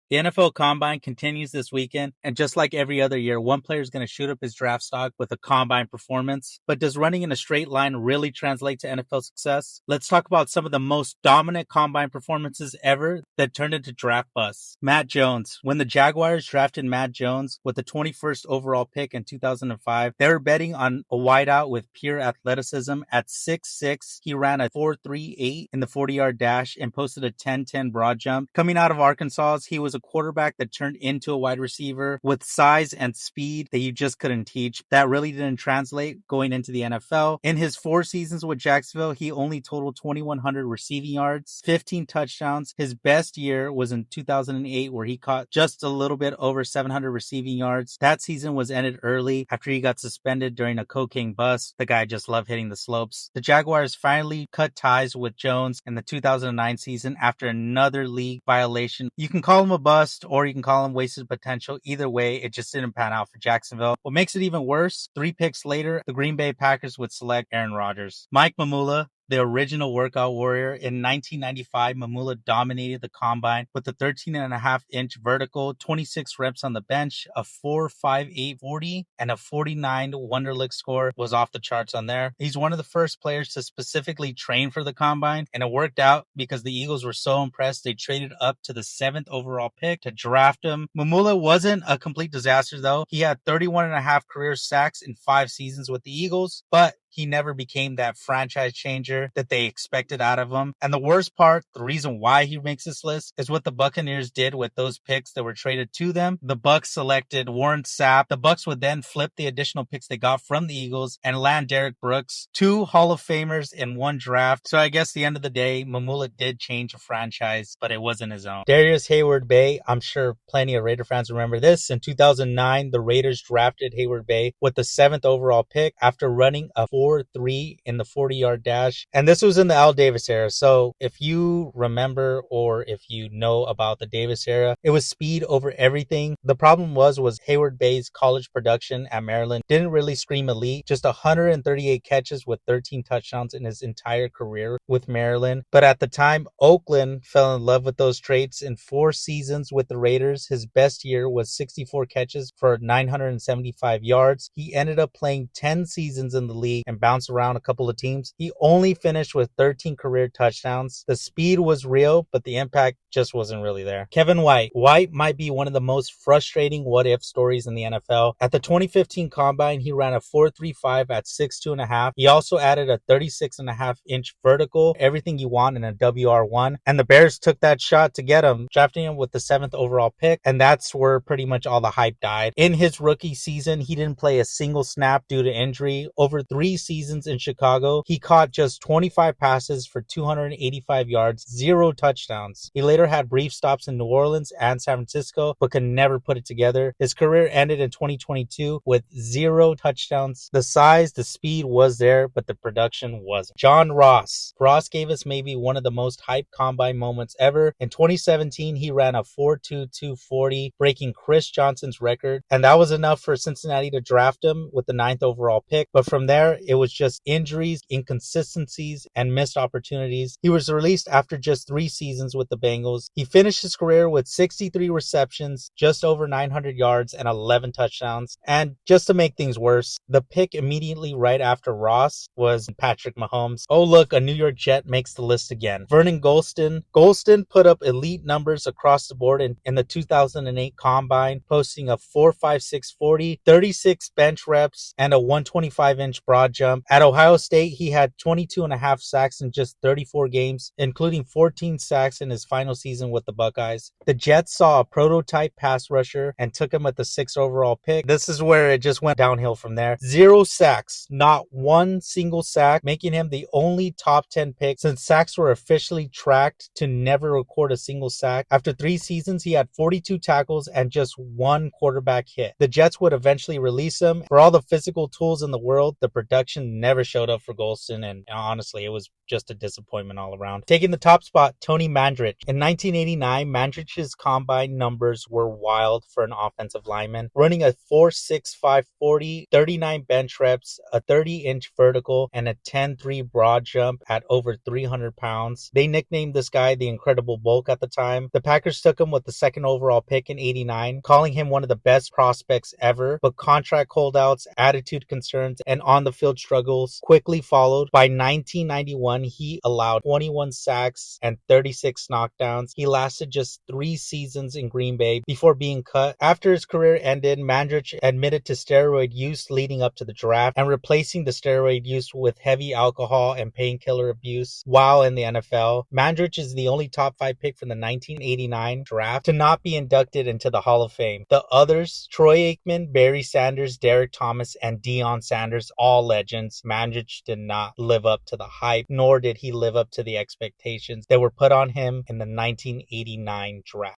The NFL Combine continues this weekend, and just like every other year, one player is going to shoot up his draft stock with a Combine performance. But does running in a straight line really translate to NFL success? Let's talk about some of the most dominant Combine performances ever that turned into draft busts. Matt Jones. When the Jaguars drafted Matt Jones with the 21st overall pick in 2005, they were betting on a wideout with pure athleticism. At 6'6", he ran a 4.38 in the 40-yard dash and posted a 10.10 broad jump. Coming out of Arkansas, he was a quarterback that turned into a wide receiver with size and speed that you just couldn't teach. That really didn't translate going into the NFL. In his 4 seasons with Jacksonville, he only totaled 2,100 receiving yards, 15 touchdowns. His best year was in 2008, where he caught just a little bit over 700 receiving yards. That season was ended early after he got suspended during a cocaine bust. The guy just loved hitting the slopes. The Jaguars finally cut ties with Jones in the 2009 season after another league violation. You can call him a bust or you can call him wasted potential. Either way, it just didn't pan out for Jacksonville. What makes it even worse, 3 picks later, the Green Bay Packers would select Aaron Rodgers. Mike Mamula, the original workout warrior. In 1995, Mamula dominated the Combine with a 13.5-inch vertical, 26 reps on the bench, a 4.58 40, and a 49 Wonderlic score was off the charts on there. He's one of the first players to specifically train for the Combine, and it worked out because the Eagles were so impressed they traded up to the 7th overall pick to draft him. Mamula wasn't a complete disaster though. He had 31.5 career sacks in 5 seasons with the Eagles, but he never became that franchise changer that they expected out of him. And the worst part, the reason why he makes this list, is what the Buccaneers did with those picks that were traded to them. The Bucs selected Warren Sapp. The Bucs would then flip the additional picks they got from the Eagles and land Derek Brooks, 2 Hall of Famers in 1 draft. So I guess at the end of the day, Mamula did change a franchise, but it wasn't his own. Darrius Heyward-Bey, I'm sure plenty of Raider fans remember this. In 2009, the Raiders drafted Heyward-Bey with the 7th overall pick after running a 4.3 in the 40-yard dash. And this was in the Al Davis era. So if you remember or if you know about the Davis era, it was speed over everything. The problem was Heyward-Bey's college production at Maryland didn't really scream elite. Just 138 catches with 13 touchdowns in his entire career with Maryland. But at the time, Oakland fell in love with those traits. In 4 seasons with the Raiders, his best year was 64 catches for 975 yards. He ended up playing 10 seasons in the league and bounced around a couple of teams. He only finished with 13 career touchdowns. The speed was real, but the impact just wasn't really there. Kevin White. White might be one of the most frustrating what-if stories in the NFL. At the 2015 Combine, he ran a 4.35 at 6'2.5". He also added a 36.5-inch vertical, everything you want in a WR1. And the Bears took that shot to get him, drafting him with the 7th overall pick. And that's where pretty much all the hype died. In his rookie season, he didn't play a single snap due to injury. Over 3 seasons in Chicago, he caught just 25 passes for 285 yards, 0 touchdowns. He later had brief stops in New Orleans and San Francisco, but could never put it together. His career ended in 2022 with 0 touchdowns. The size, the speed was there, but the production wasn't. John Ross. Ross gave us maybe one of the most hyped Combine moments ever. In 2017, he ran a 4.22 40, breaking Chris Johnson's record, and that was enough for Cincinnati to draft him with the 9th overall pick. But from there, it was just injuries, inconsistencies, and missed opportunities. He was released after just 3 seasons with the Bengals. He finished his career with 63 receptions, just over 900 yards, and 11 touchdowns. And just to make things worse, the pick immediately right after Ross was Patrick Mahomes. Oh look, a New York Jet makes the list again. Vernon Gholston. Gholston put up elite numbers across the board in the 2008 Combine, posting a 4.56 40, 36 bench reps, and a 125-inch broad jump. At Ohio State, he had 22.5 sacks in just 34 games, including 14 sacks in his final season with the Buckeyes. The Jets saw a prototype pass rusher and took him at the 6th overall pick. This is where it just went downhill from there. 0 sacks, not one single sack, making him the only top 10 pick since sacks were officially tracked to never record a single sack. After 3 seasons, he had 42 tackles and just 1 quarterback hit. The Jets would eventually release him. For all the physical tools in the world, the production production never showed up for Gholston, and honestly, it was just a disappointment all around. Taking the top spot, Tony Mandarich. In 1989, Mandarich's combine numbers were wild for an offensive lineman, running a 4.65 40, 39 bench reps, a 30-inch vertical, and a 10.3 broad jump at over 300 pounds. They nicknamed this guy the Incredible Bulk at the time. The Packers took him with the second overall pick in 89, calling him one of the best prospects ever, but contract holdouts, attitude concerns, and on-the-field struggles quickly followed. By 1991, he allowed 21 sacks and 36 knockdowns. He lasted just 3 seasons in Green Bay before being cut. After his career ended, Mandarich admitted to steroid use leading up to the draft and replacing the steroid use with heavy alcohol and painkiller abuse while in the NFL. Mandarich is the only top 5 pick from the 1989 draft to not be inducted into the Hall of Fame. The others, Troy Aikman, Barry Sanders, Derek Thomas, and Deion Sanders, all legends. Mandarich did not live up to the hype, nor did he live up to the expectations that were put on him in the 1989 draft.